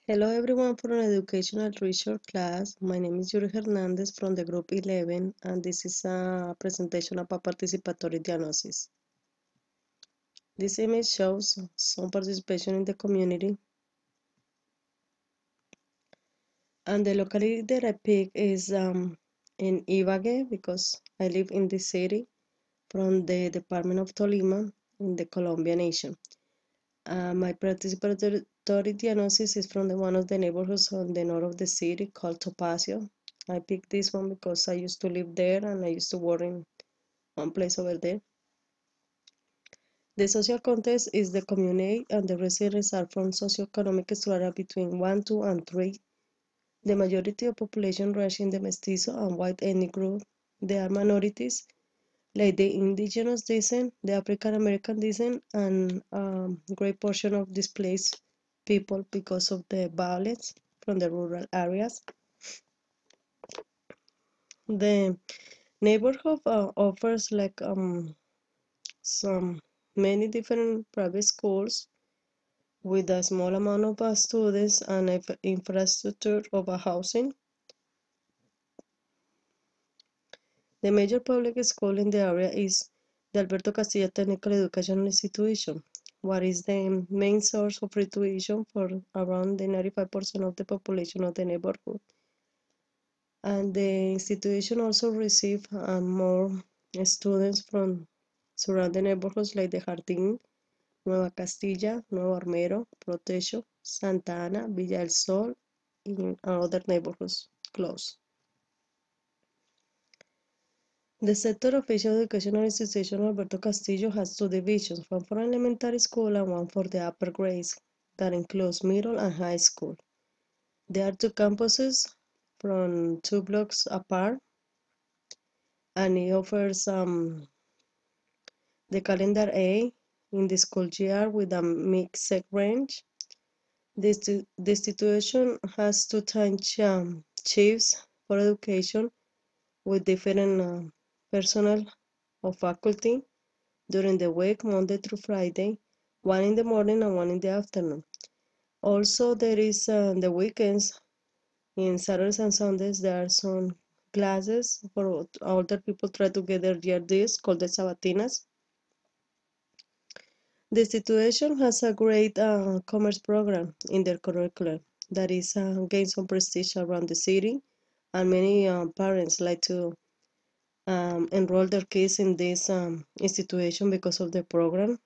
Hello everyone for an educational research class. My name is Yuri Hernandez from the group 11 and this is a presentation about participatory diagnosis. This image shows some participation in the community and the locality that I pick is in Ibague because I live in this city from the department of Tolima in the Colombian nation. My participatory diagnosis is from one of the neighborhoods on the north of the city called Topacio. I picked this one because I used to live there and I used to work in one place over there. The social context is the community and the residents are from socioeconomic strata between 1, 2, and 3. The majority of population range in the mestizo and white ethnic group. They are minorities like the indigenous descent, the African American descent, and great portion of displaced people because of the violence from the rural areas. The neighborhood offers like some many different private schools with a small amount of students and infrastructure of housing. The major public school in the area is the Alberto Castilla Technical Educational Institution, what is the main source of free tuition for around the 95% of the population of the neighborhood. And the institution also receives more students from surrounding neighborhoods like the Jardín, Nueva Castilla, Nuevo Armero, Protecho, Santa Ana, Villa del Sol, and other neighborhoods close. The sector of Official Educational Institution Alberto Castillo has two divisions, one for elementary school and one for the upper grades, that includes middle and high school. There are two campuses from 2 blocks apart, and it offers the calendar A in the school year with a mixed range. The institution has two time chiefs for education with different personnel of faculty during the week, Monday through Friday, one in the morning and one in the afternoon. Also, there is the weekends, in Saturdays and Sundays, there are some classes for older people try to get their year called the Sabatinas. The situation has a great commerce program in their curriculum that is gain some prestige around the city, and many parents like to enroll their kids in this institution because of the program.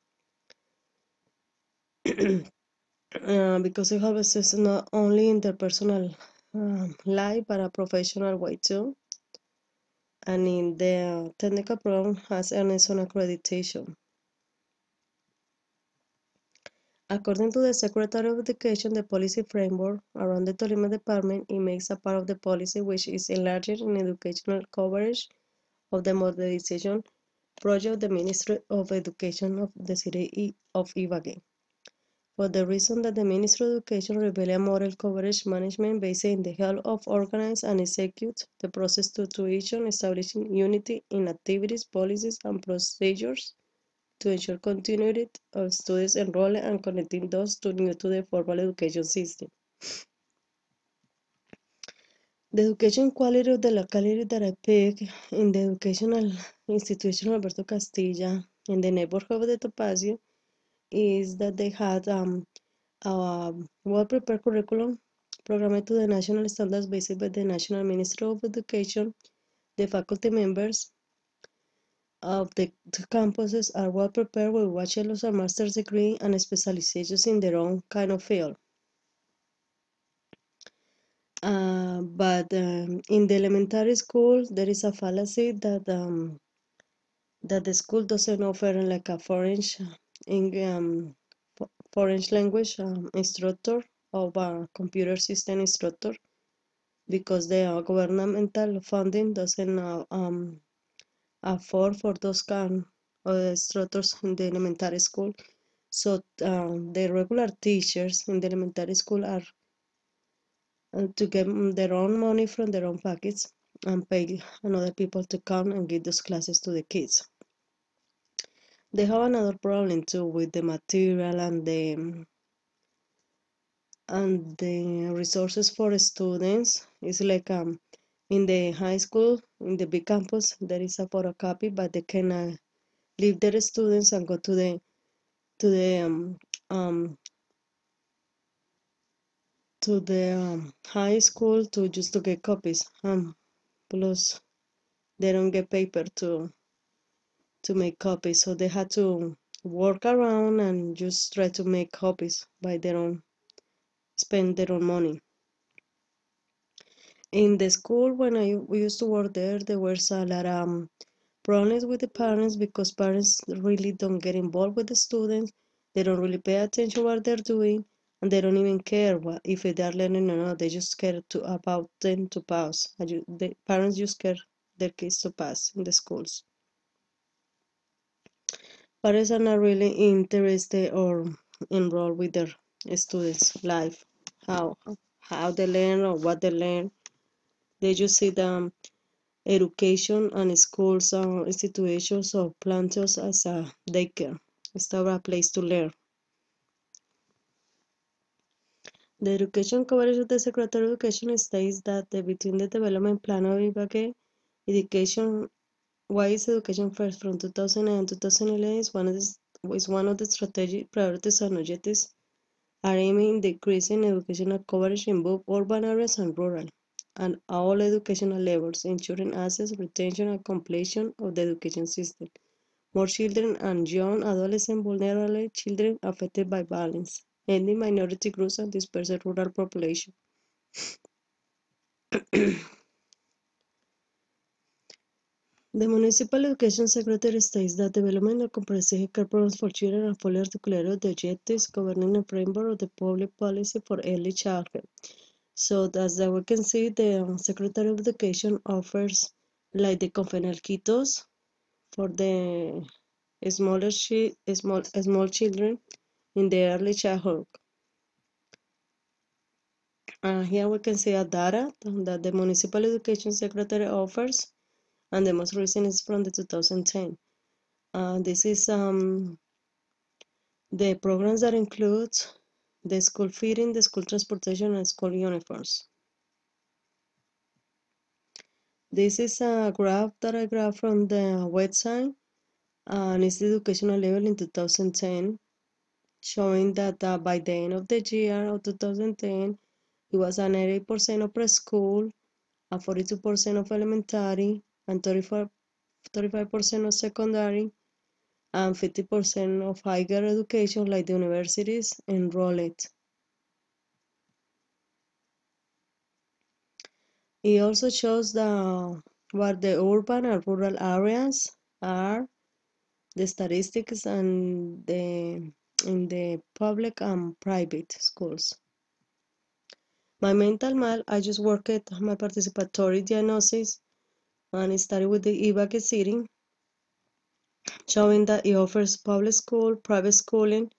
Because it helps us not only in their personal life but a professional way too. And in the technical program has earned some accreditation. According to the Secretary of Education, the policy framework around the Tolima Department, it makes a part of the policy which is enlarged in educational coverage of the modernization project of the Ministry of Education of the city of Ibagué. For the reason that the Ministry of Education revealed a model coverage management based in the help of organize and execute the process to tuition, establishing unity in activities, policies, and procedures to ensure continuity of students enrolled and connecting those to new to the formal education system. The education quality of the locality that I pick in the educational institution Alberto Castilla in the neighborhood of the Topacio is that they had a well-prepared curriculum programmed to the national standards based by the National Ministry of Education. The faculty members of the two campuses are well prepared with bachelor's and master's degree and specializations in their own kind of field. But in the elementary school, there is a fallacy that the school doesn't offer like a foreign language instructor or a computer system instructor because the governmental funding doesn't afford for those kind of instructors in the elementary school. So the regular teachers in the elementary school are to get their own money from their own pockets and pay another people to come and give those classes to the kids. They have another problem too with the material and and the resources for students is like in the high school, in the big campus, there is a photocopy, but they can leave their students and go to the um, high school to just to get copies. Plus they don't get paper to make copies, so they had to work around and just try to make copies by their own, spend their own money. In the school when we used to work there was a lot of problems with the parents because parents really don't get involved with the students. They don't really pay attention what they're doing, and they don't even care if they're learning or not. They just care about them to pass. The parents just care their kids to pass in the schools. Parents are not really interested or enrolled with their students' life, how how they learn or what they learn. They just see the education and schools and institutions or planters as a daycare instead of a place to learn. The education coverage of the Secretary of Education states that between the development plan of IBAG, education wise education first from 2008 and 2011 is one of the strategic priorities and objectives are aiming at increasing educational coverage in both urban areas and rural, and all educational levels, ensuring access, retention, and completion of the education system. More children and young adolescent vulnerable children affected by violence, ending minority groups and dispersed rural population. The Municipal Education Secretary states that development of comprehensive care programs for children are fully articulated with the objectives governing the framework of the public policy for early childhood. So as we can see, the Secretary of Education offers like the Confenalquitos for the small children in the early childhood. Here we can see a data that the Municipal Education Secretary offers, and the most recent is from the 2010. This is the programs that include the school feeding, the school transportation, and school uniforms. This is a graph that I grabbed from the website, and it's the educational level in 2010, showing that by the end of the year of 2010, it was an 80% of preschool, a 42% of elementary, and 35% of secondary, and 50% of higher education like the universities enrolled. It also shows what the urban and rural areas are, the statistics and in the public and private schools. My mental math, I just worked at my participatory diagnosis and started with the IBAG setting, showing that it offers public school, private schooling,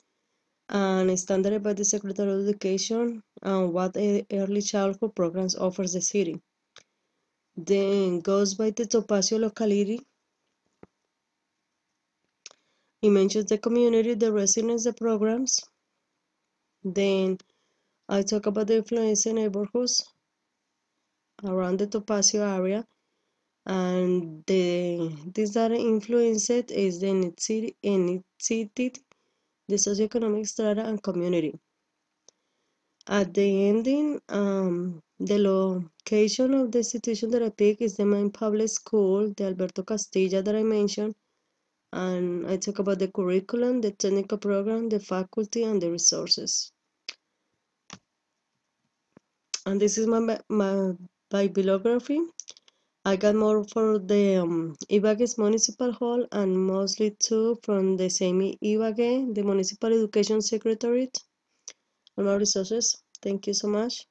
and standardized by the Secretary of Education and what early childhood programs offers the city. Then goes by the Topacio locality. It mentions the community, the residents, the programs. Then I talk about the influence in neighborhoods around the Topacio area, and this data influenced is the ethnicity, the socioeconomic strata, and community. At the ending, the location of the institution that I pick is the main public school, the Alberto Castilla that I mentioned, and I talk about the curriculum, the technical program, the faculty, and the resources. And this is my bibliography. I got more for the Ibague's Municipal Hall and mostly too from the same Ibague, the Municipal Education Secretariat, and more resources. Thank you so much.